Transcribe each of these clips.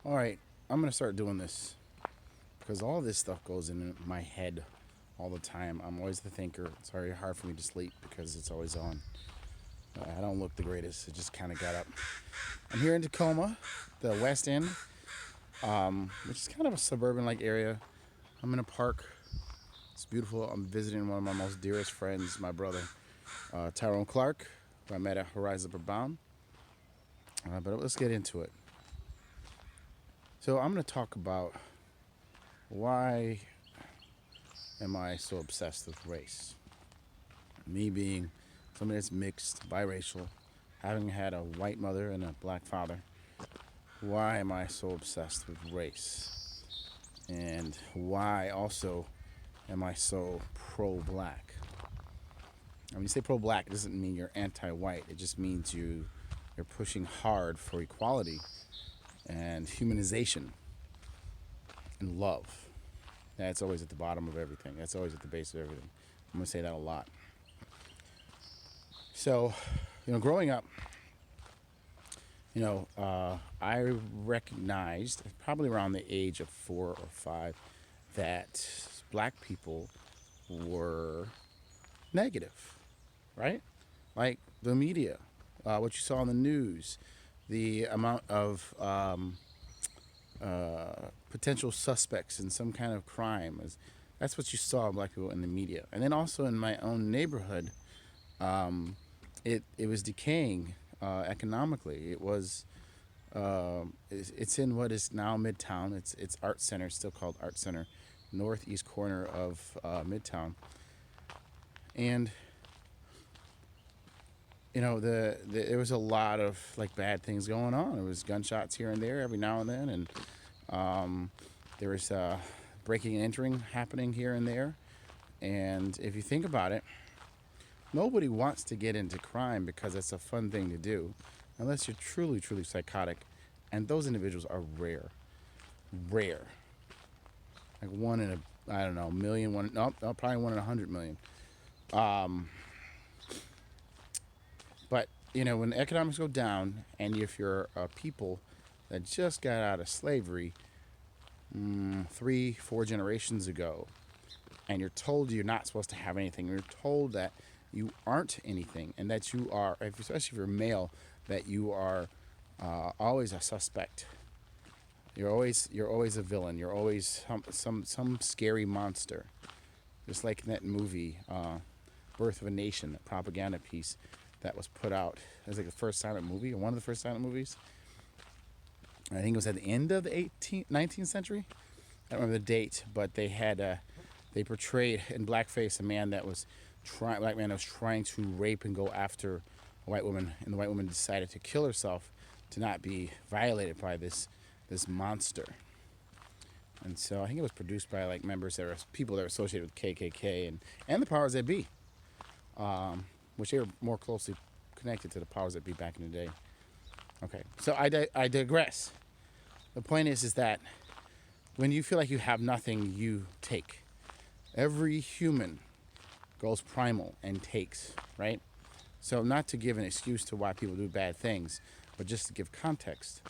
All right, I'm gonna start doing this because all this stuff goes in my head all the time. I'm always the thinker. It's very hard for me to sleep because it's always on. I don't look the greatest. I just kind of got up. I'm here in Tacoma, the West End, which is kind of a suburban-like area. I'm in a park. It's beautiful. I'm visiting one of my most dearest friends, my brother, Tyrone Clark, who I met at Horizon Upper Bound. But let's get into it. So I'm going to talk about why am I so obsessed with race? Me being somebody that's mixed, biracial, having had a white mother and a black father, why am I so obsessed with race? And why also am I so pro black? When you say pro black, it doesn't mean you're anti white, it just means you're pushing hard for equality and humanization and love. That's always at the bottom of everything. That's always at the base of everything. I'm going to say that a lot. So, growing up, I recognized probably around the age of 4 or 5 that black people were negative, right? Like the media, what you saw on the news, the amount of potential suspects in some kind of crime. That's what you saw in black people in the media. And then also in my own neighborhood, it was decaying economically. It's in what is now Midtown. It's Art Center, still called Art Center, northeast corner of Midtown. And there was a lot of like bad things going on. There was gunshots here and there every now and then, and there was breaking and entering happening here and there. And if you think about it, nobody wants to get into crime because it's a fun thing to do, unless you're truly, truly psychotic. And those individuals are rare. Rare. Like one in a, I don't know, million, one, no, probably 1 in 100 million. Um, but, when the economics go down, and if you're a people that just got out of slavery 3, 4 generations ago, and you're told you're not supposed to have anything, you're told that you aren't anything, and that you are, especially if you're male, that you are always a suspect. You're always a villain. You're always some scary monster. Just like in that movie, Birth of a Nation, that propaganda piece that was put out as like the first silent movie, or one of the first silent movies. I think it was at the end of the 19th century. I don't remember the date, but they portrayed in blackface a man that was black man that was trying to rape and go after a white woman, and the white woman decided to kill herself to not be violated by this monster. And so I think it was produced by like members that were people that were associated with KKK and the powers that be, which they were more closely connected to the powers that be back in the day. Okay, so I digress. The point is that when you feel like you have nothing, you take. Every human goes primal and takes, right? So not to give an excuse to why people do bad things, but just to give context.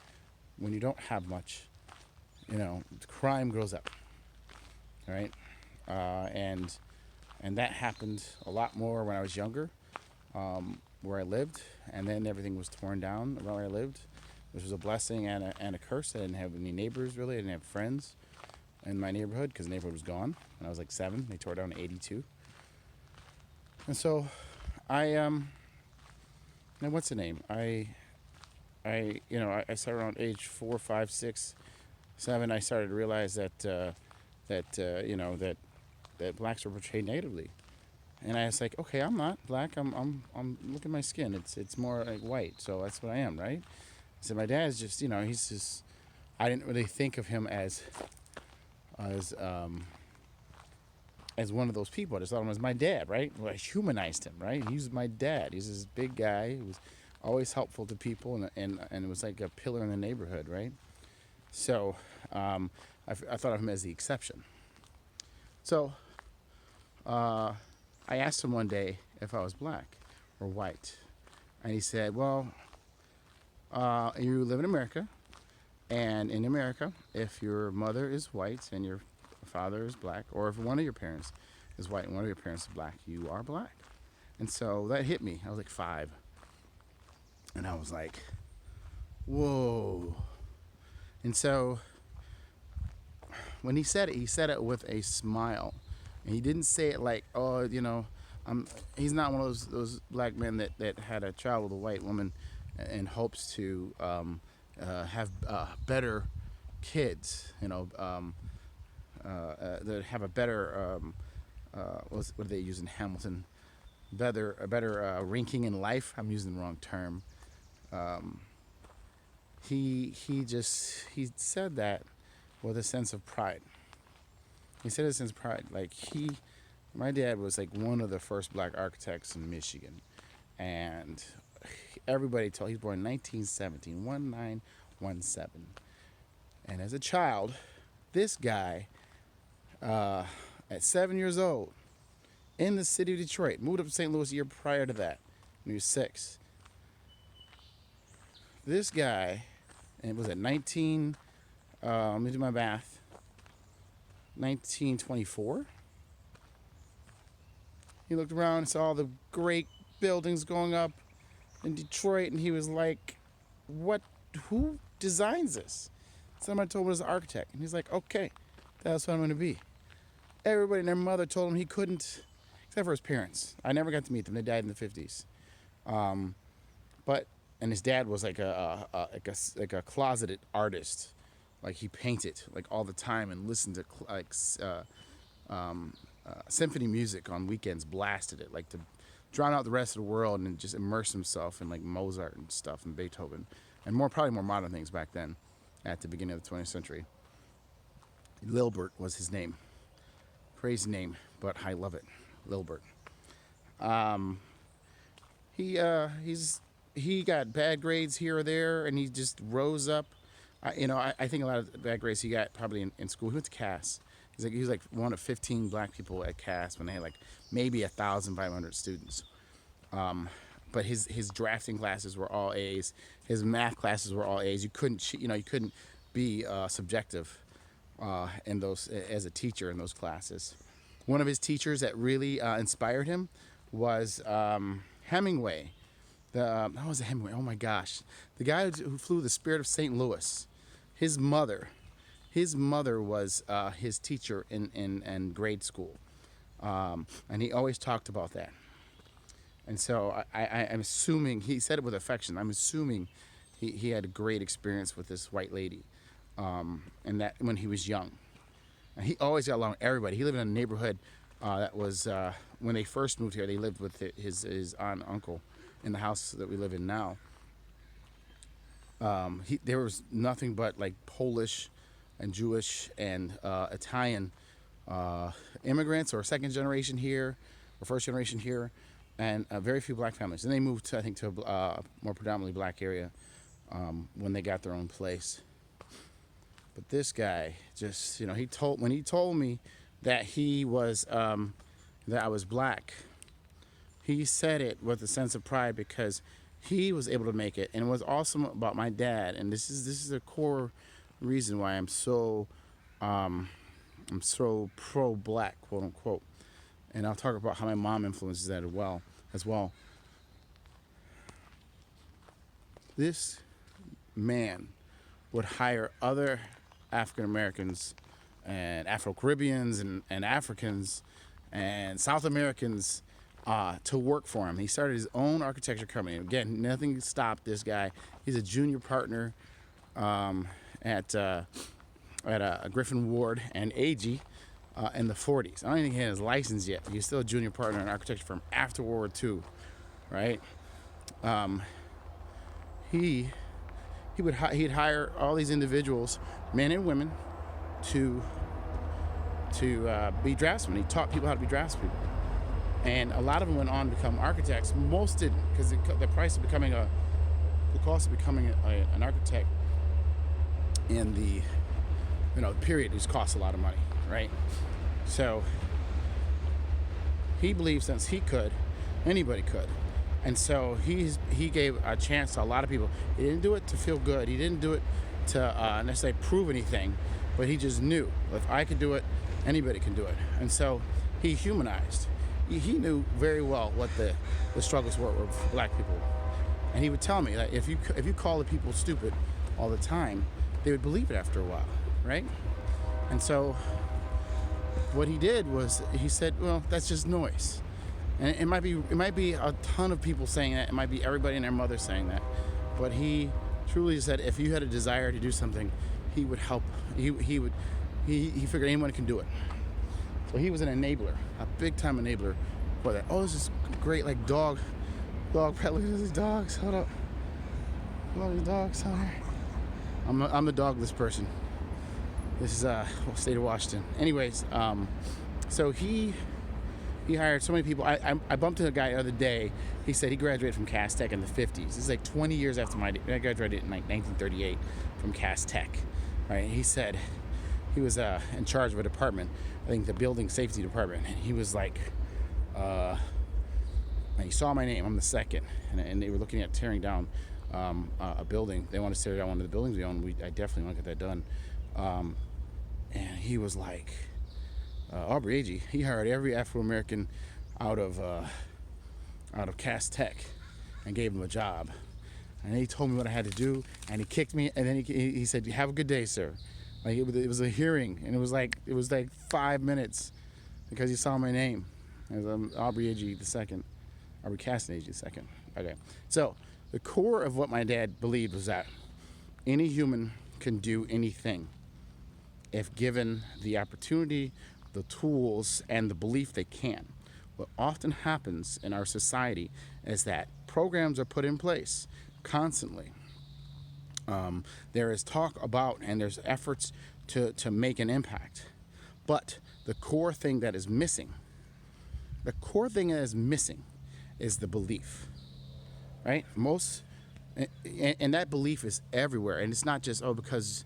When you don't have much, crime grows up, right? And that happened a lot more when I was younger, where I lived, and then everything was torn down around where I lived, which was a blessing and a curse. I didn't have any neighbors really. I didn't have friends in my neighborhood because the neighborhood was gone when I was like 7. They tore it down in '82, and so I now what's the name? I started around age 4, 5, 6, 7. I started to realize that blacks were portrayed negatively, and I was like, okay, I'm not black. I'm look at my skin. It's more like white, so that's what I am, right? So my dad's just he's just. I didn't really think of him as um, as one of those people. I just thought of him as my dad, right? Well, I humanized him, right? He was my dad. He's this big guy who was always helpful to people, and it was like a pillar in the neighborhood, right? So I thought of him as the exception. So I asked him one day if I was black or white, and he said, "Well, you live in America, And in America, if your mother is white and your father is black, or if one of your parents is white and one of your parents is black, you are black. And so that hit me. I was like 5. And I was like, whoa. And so when he said it with a smile. And he didn't say it like, oh, he's not one of those black men that had a child with a white woman and hopes to have better kids, that have a better, what do they use in Hamilton? A better ranking in life. I'm using the wrong term. He said that with a sense of pride. He said it with a sense of pride. Like my dad was like one of the first black architects in Michigan, and everybody told he was born in 1917. And as a child, this guy, at 7 years old, in the city of Detroit, moved up to St. Louis a year prior to that, when he was 6. This guy, and it was at 19, let me do my math, 1924. He looked around and saw all the great buildings going up in Detroit, and he was like, who designs this? Somebody told him he was an architect, and he's like, okay, that's what I'm going to be. Everybody and their mother told him he couldn't, except for his parents. I never got to meet them. They died in the 50s. And his dad was like a closeted artist. Like he painted like all the time and listened to symphony music on weekends, blasted it like to drown out the rest of the world and just immerse himself in like Mozart and stuff and Beethoven and probably more modern things back then at the beginning of the 20th century. Lilbert was his name. Crazy name, but I love it. Lilbert. He got bad grades here or there, and he just rose up. I think a lot of the bad grades he got probably in school. He went to Cass. He was like one of 15 black people at Cass when they had like maybe 1,500 students. But his drafting classes were all A's. His math classes were all A's. You couldn't be subjective in those as a teacher in those classes. One of his teachers that really inspired him was Hemingway. How was it Hemingway? Oh my gosh, the guy who flew the Spirit of St. Louis. His mother was his teacher in grade school, and he always talked about that. And so I'm assuming he said it with affection. I'm assuming he had a great experience with this white lady, and that when he was young, and he always got along with everybody. He lived in a neighborhood that was when they first moved here. They lived with his aunt and uncle in the house that we live in now. There was nothing but like Polish and Jewish and Italian immigrants or second generation here or first generation here, and very few black families. And they moved to a more predominantly black area when they got their own place. But this guy just, when he told me that he was that I was black, he said it with a sense of pride because he was able to make it. And what's awesome about my dad, and this is the core reason why I'm so pro-black, quote unquote. And I'll talk about how my mom influences that as well. This man would hire other African Americans and Afro-Caribbeans and Africans and South Americans to work for him. He started his own architecture company. Again, nothing stopped this guy. He's a junior partner at Griffin Ward and Agee in the 40s. I don't even think he had his license yet. He's still a junior partner in an architecture firm after World War II, right? He'd hire all these individuals, men and women, to be draftsmen. He taught people how to be draftspeople. And a lot of them went on to become architects. Most didn't, because the cost of becoming an architect in the period just costs a lot of money, right? So he believed since he could, anybody could. And so he gave a chance to a lot of people. He didn't do it to feel good. He didn't do it to necessarily prove anything, but he just knew if I could do it, anybody can do it. And so he humanized. He knew very well what the struggles were with black people, and he would tell me that if you call the people stupid all the time, they would believe it after a while, right? And so what he did was he said, well, that's just noise. And it might be a ton of people saying that. It might be everybody and their mother saying that. But he truly said if you had a desire to do something, he would help. He figured anyone can do it. So he was an enabler, a big time enabler for that. Oh, this is great, like dog pet. Look at these dogs. Hold up. Look at these dogs out here. I'm the dogless person. This is state of Washington. Anyways, so he hired so many people. I bumped into a guy the other day. He said he graduated from Cass Tech in the 50s. This is like 20 years after I graduated in like 1938 from Cass Tech. Right? He said he was in charge of a department, I think the building safety department. And he was like, and he saw my name. I'm the second, and they were looking at tearing down a building. They want to tear down one of the buildings we own. I definitely want to get that done. And he was like, Aubrey Agee, he hired every Afro-American out of Cass Tech and gave him a job. And he told me what I had to do, and he kicked me, and then he said, have a good day, sir. Like it was a hearing, and it was like 5 minutes because he saw my name. It was Aubrey Agee II, Aubrey Caston Agee II. Okay, so the core of what my dad believed was that any human can do anything if given the opportunity, the tools, and the belief they can. What often happens in our society is that programs are put in place constantly. There is talk about and there's efforts to make an impact. But the core thing that is missing, is the belief, right? And that belief is everywhere. And it's not just, because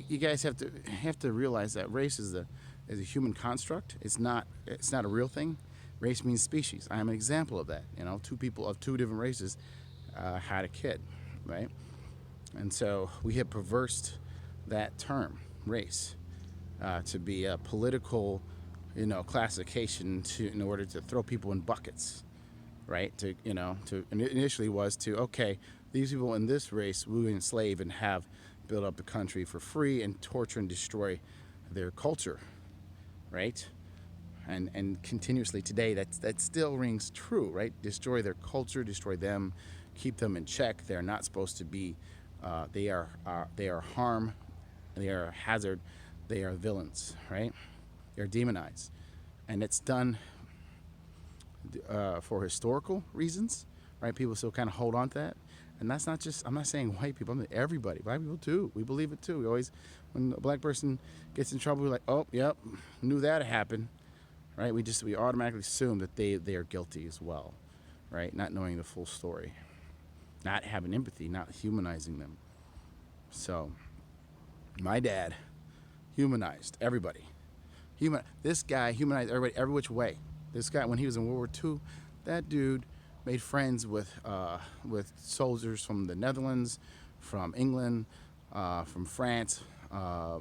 you guys have to realize that race is a human construct. It's not a real thing. Race means species. I am an example of that. Two people of two different races had a kid, right? And so we have perversed that term, race, to be a political, classification in order to throw people in buckets, right? Initially was okay, these people in this race we enslave and have built up the country for free and torture and destroy their culture, right? And continuously today that still rings true, right? Destroy their culture, destroy them, keep them in check. They're not supposed to be. They are harm. They are a hazard. They are villains, right? They're demonized, and it's done for historical reasons, right? People still kind of hold on to that, and that's not just. I'm not saying white people. I'm saying everybody. Black people too. We believe it too. We always, when a black person gets in trouble, we're like, oh, yep, knew that happened, right? We automatically assume that they are guilty as well, right? Not knowing the full story, not having empathy, not humanizing them. So, my dad humanized everybody. This guy humanized everybody every which way. This guy, when he was in World War II, that dude made friends with soldiers from the Netherlands, from England, from France. I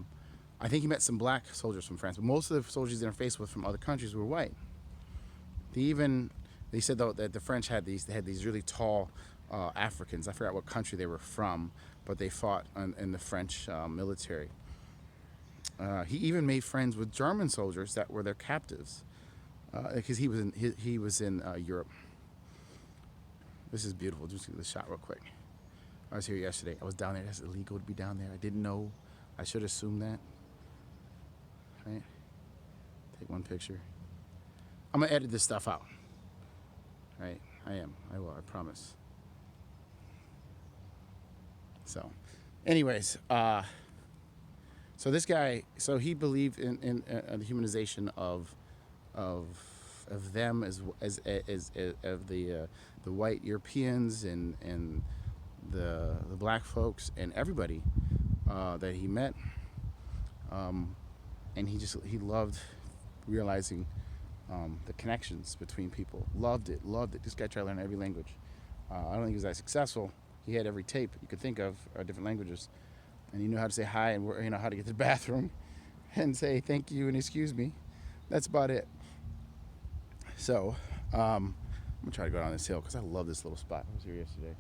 think he met some black soldiers from France, but most of the soldiers he interfaced with from other countries were white. They said though that the French had these really tall Africans. I forgot what country they were from, but they fought in the French military. He even made friends with German soldiers that were their captives, because he was in Europe. This is beautiful. Just get the shot real quick. I was here yesterday. I was down there. That's illegal to be down there. I didn't know. I should assume that. Right? Take one picture. I'm gonna edit this stuff out. Right? I will. I promise. So, anyways, so this guy, he believed in the humanization of them as of the white Europeans and the black folks and everybody that he met, and he loved realizing the connections between people. Loved it. This guy tried to learn every language. I don't think he was that successful. He had every tape you could think of, different languages. and you know how to say hi and you know how to get to the bathroom and say thank you and excuse me. That's about it. So I'm gonna try to go down this hill because I love this little spot. I was here yesterday.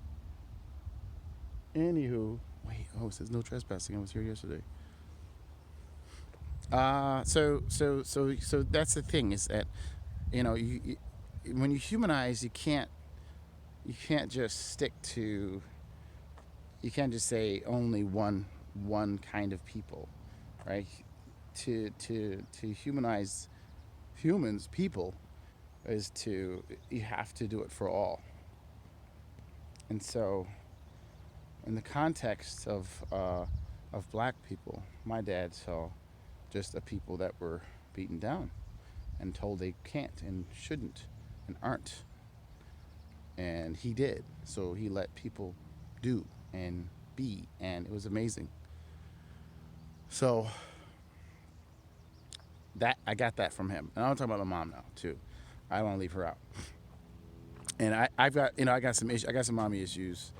Anywho, wait. Oh, it says no trespassing. I was here yesterday. So that's the thing is that you when you humanize, you can't just stick to you can't just say only one kind of people, right? To humanize people is you have to do it for all. And so in the context of black people, my dad saw just a people that were beaten down and told they can't and shouldn't and aren't. And he did. So he let people do and be, and it was amazing. So that I got that from him. And I'll talk about my mom now too. I don't want to leave her out. And I've got I got some issues. I got some mommy issues.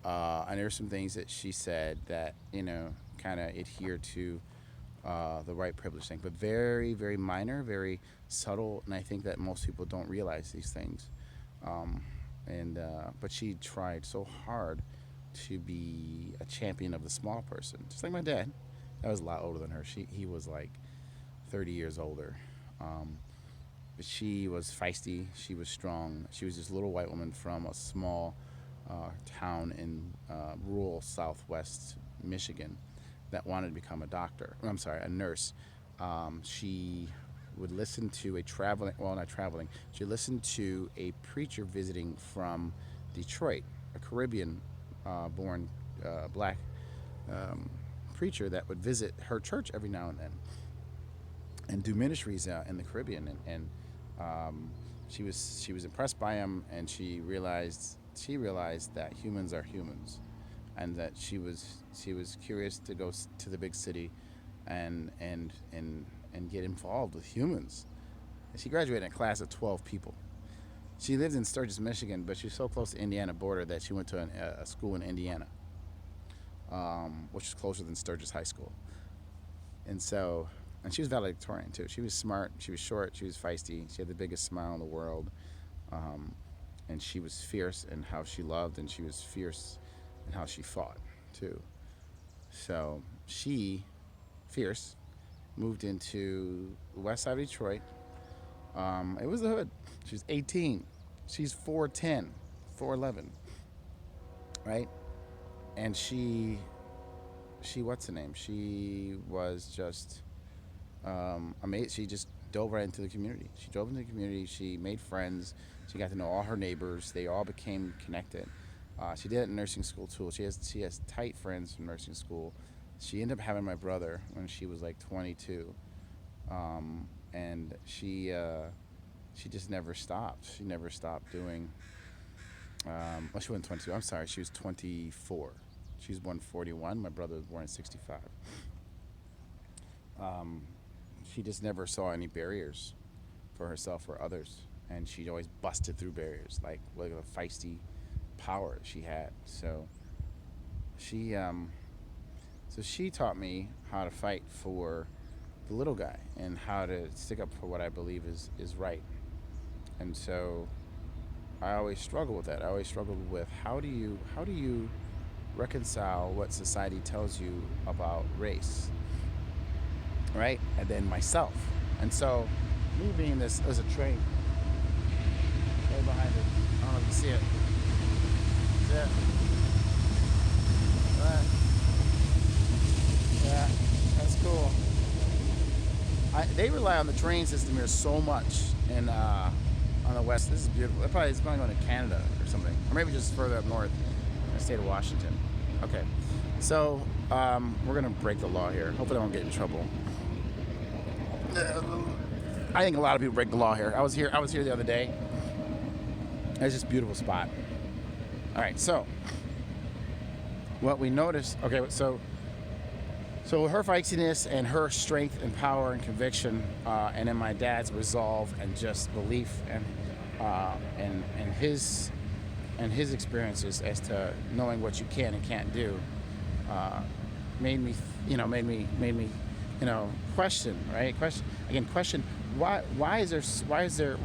And there's some things that she said that kind of adhere to the white privilege thing, but very, very minor, very subtle, and I think that most people don't realize these things. But she tried so hard to be a champion of the small person, just like my dad. I was a lot older than her. He was like 30 years older. But she was feisty. She was strong. She was this little white woman from a small town in rural southwest Michigan that wanted to become a doctor. I'm sorry, a nurse. She would listen to she listened to a preacher visiting from Detroit, a Caribbean born black preacher that would visit her church every now and then and do ministries in the Caribbean. And she was impressed by him, and she realized that humans are humans, and that she was curious to go to the big city and get involved with humans. And she graduated in a class of 12 people. She lived in Sturgis, Michigan, but she was so close to the Indiana border that she went to a school in Indiana, which is closer than Sturgis High School. And she was valedictorian too. She was smart, she was short, she was feisty, she had the biggest smile in the world, and she was fierce in how she loved, and she was fierce in how she fought too. So she, fierce, moved into the west side of Detroit. It was the hood. She was 18. She's 4'10", 4'11", right? And she what's her name? She was just amazing. She just dove right into the community. She drove into the community. She made friends. She got to know all her neighbors. They all became connected. She did it in nursing school too. She has tight friends from nursing school. She ended up having my brother when she was like 22, and she just never stopped. She never stopped doing. Well, she wasn't 22. I'm sorry. She was 24. She was born 41. My brother was born in 65. She just never saw any barriers for herself or others, and she always busted through barriers, like with a feisty power she had. So she taught me how to fight for the little guy and how to stick up for what I believe is right. And so I always struggle with that. I always struggle with how do you reconcile what society tells you about race, right? And then myself. And so me being there's a train right behind it. I don't know if you see it. See it? Right. Yeah, that's cool. They rely on the train system here so much in on the west. This is beautiful. It's probably going to Canada or something, or maybe just further up north in the state of Washington. Okay, so we're gonna break the law here. Hopefully, I won't get in trouble. I think a lot of people break the law here. I was here the other day. It's just a beautiful spot. All right, so what we noticed. Okay, so her feistiness and her strength and power and conviction, and then my dad's resolve and just belief and his experiences as to knowing what you can and can't do, made me, made me, question, right? Question why is there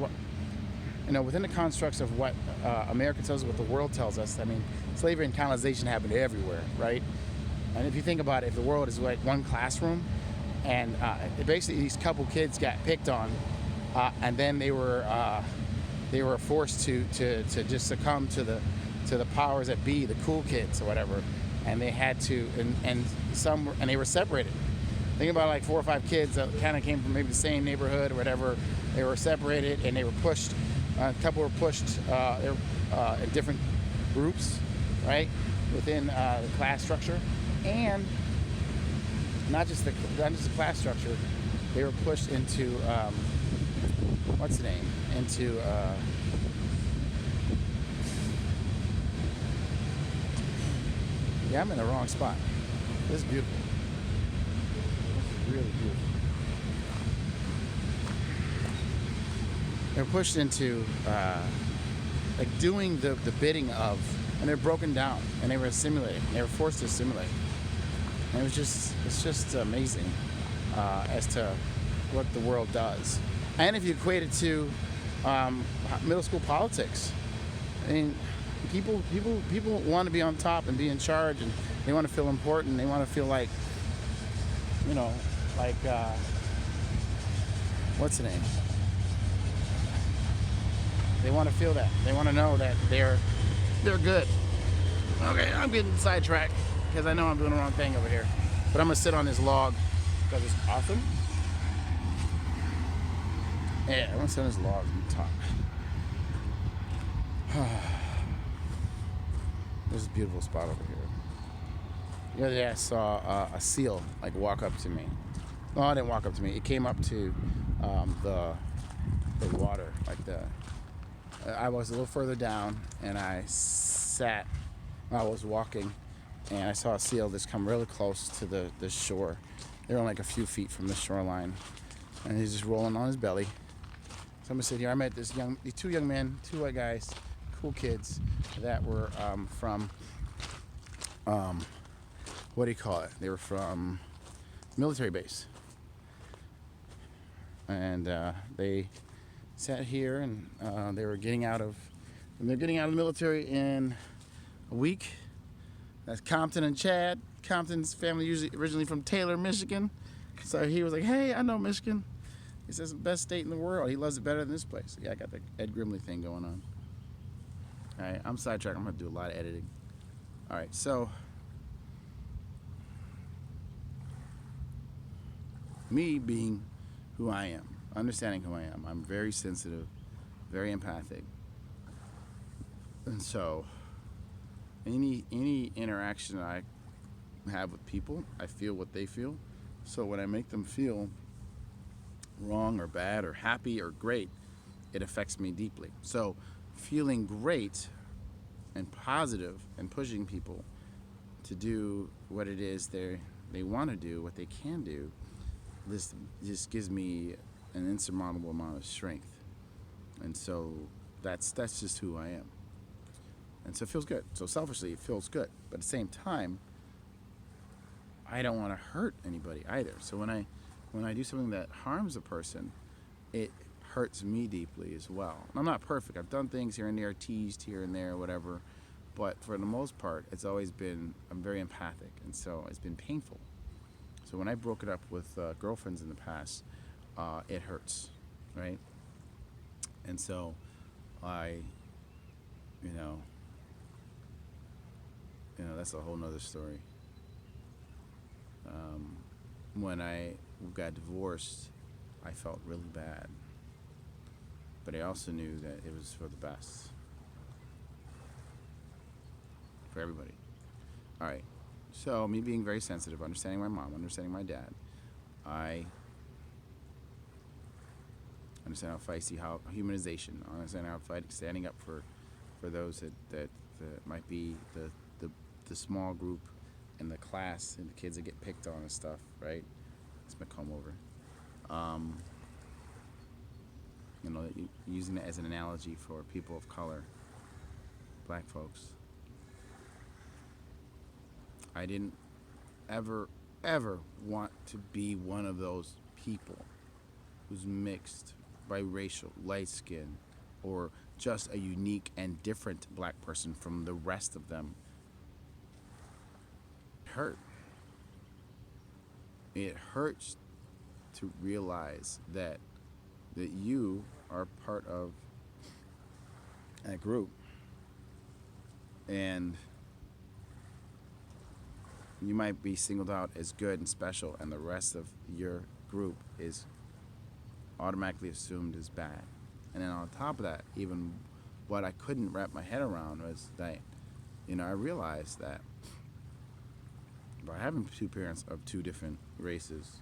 within the constructs of what America tells us, what the world tells us. I mean, slavery and colonization happened everywhere, right? And if you think about it, if the world is like one classroom, and basically these couple kids got picked on, and then they were forced to just succumb to the powers that be, the cool kids or whatever, and they had to, and they were separated. Think about like 4 or 5 kids that kind of came from maybe the same neighborhood or whatever. They were separated and they were pushed. A couple were pushed in different groups, right, within the class structure, and not just the class structure. They were pushed into what's the name? Into I'm in the wrong spot. This is beautiful. This is really beautiful. They're pushed into like doing the bidding of, and they're broken down, and they were assimilating. They were forced to assimilate. And it's just amazing as to what the world does. And if you equate it to middle school politics, I mean, people want to be on top and be in charge, and they want to feel important. They want to feel like, what's the name? They want to feel that. They want to know that they're good. Okay, I'm getting sidetracked because I know I'm doing the wrong thing over here. But I'm going to sit on this log because it's awesome. Yeah, I'm going to sit on this log and talk. There's a beautiful spot over here. The other day I saw a seal like walk up to me. No, it didn't walk up to me. It came up to the water, like I was a little further down, and I was walking, and I saw a seal just come really close to the shore. They were like a few feet from the shoreline, and he's just rolling on his belly. So I'm gonna sit here. I met these 2 young men, 2 white guys, cool kids that were from what do you call it? They were from military base, and they sat here, and they're getting out of the military in a week. That's Compton and Chad. Compton's family originally from Taylor, Michigan. So he was like, "Hey, I know Michigan." He says it's the best state in the world. He loves it better than this place. Yeah, I got the Ed Grimley thing going on. All right, I'm sidetracked. I'm gonna do a lot of editing. All right, so me being who I am, understanding who I am, I'm very sensitive, very empathic, and so any interaction that I have with people, I feel what they feel. So when I make them feel wrong or bad or happy or great, it affects me deeply. So feeling great and positive and pushing people to do what it is they want to do, what they can do, this just gives me an insurmountable amount of strength. And so that's just who I am. And so it feels good. So selfishly, it feels good. But at the same time, I don't want to hurt anybody either. So when I do something that harms a person, it hurts me deeply as well. And I'm not perfect. I've done things here and there, teased here and there, whatever. But for the most part, it's always been, I'm very empathic. And so it's been painful. So when I broke it up with girlfriends in the past, it hurts, right? And so that's a whole nother story. When I got divorced, I felt really bad. But I also knew that it was for the best. For everybody. All right. So me being very sensitive, understanding my mom, understanding my dad, I understand how feisty, how humanization, I understand how standing up for those that might be the small group in the class and the kids that get picked on and stuff, right? It's my comb over. Using it as an analogy for people of color, black folks. I didn't ever, ever want to be one of those people who's mixed, biracial, light skin, or just a unique and different black person from the rest of them. Hurt. It hurts to realize that you are part of that group, and you might be singled out as good and special, and the rest of your group is automatically assumed as bad. And then on top of that, even what I couldn't wrap my head around was that, I realized that by having two parents of two different races,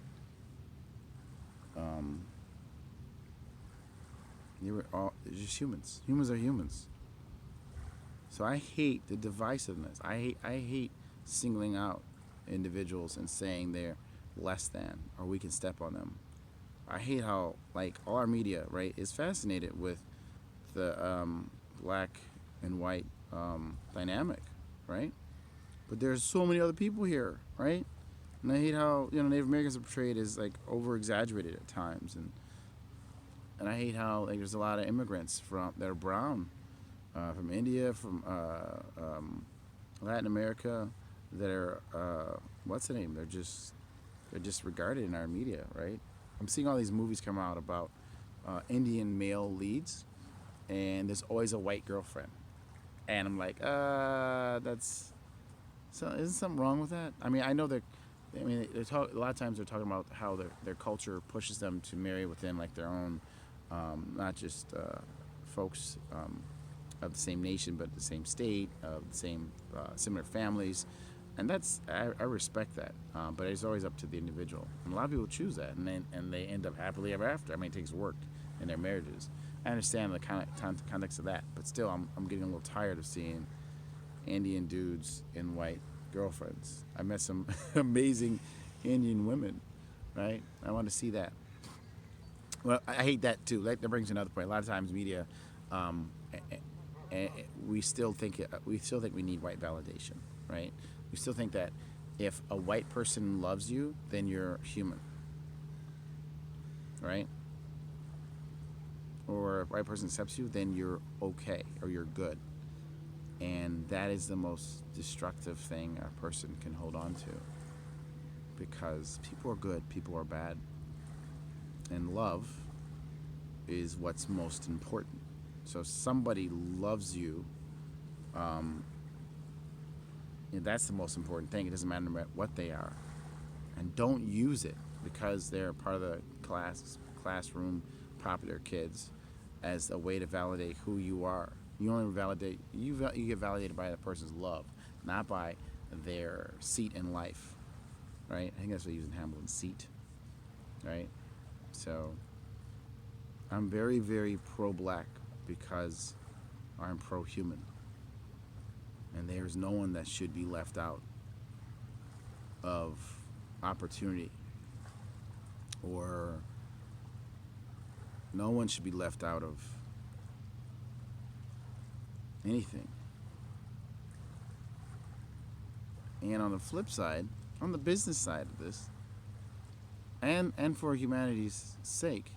they were all just humans. Humans are humans. So I hate the divisiveness. I hate singling out individuals and saying they're less than or we can step on them. I hate how all our media, right, is fascinated with the black and white dynamic, right? But there's so many other people here, right? And I hate how Native Americans are portrayed as over exaggerated at times, and I hate how there's a lot of immigrants that are brown, from India, from Latin America, that are what's the name? They're just regarded in our media, right? I'm seeing all these movies come out about Indian male leads, and there's always a white girlfriend, and I'm like, that's so. Isn't something wrong with that? I mean, I know they're. I mean, a lot of times they're talking about how their culture pushes them to marry within their own, not just folks of the same nation, but the same state, of the same similar families, and I respect that. But it's always up to the individual. And a lot of people choose that, and they end up happily ever after. I mean, it takes work in their marriages. I understand the context of that, but still, I'm getting a little tired of seeing Indian dudes and white girlfriends. I met some amazing Indian women, right? I want to see that. Well, I hate that too. That brings another point. A lot of times, media, we still think we need white validation, right? We still think that if a white person loves you, then you're human, right? Or if a white person accepts you, then you're okay or you're good. And that is the most destructive thing a person can hold on to, because people are good, people are bad, and love is what's most important. So if somebody loves you, that's the most important thing. It doesn't matter what they are, and don't use it because they're part of the classroom, popular kids, as a way to validate who you are. You only you get validated by the person's love, not by their seat in life, right? I think that's what using Hamilton, seat, right? So I'm very, very pro-black because I'm pro-human, and there's no one that should be left out of opportunity, or no one should be left out of anything. And on the flip side, on the business side of this, and for humanity's sake,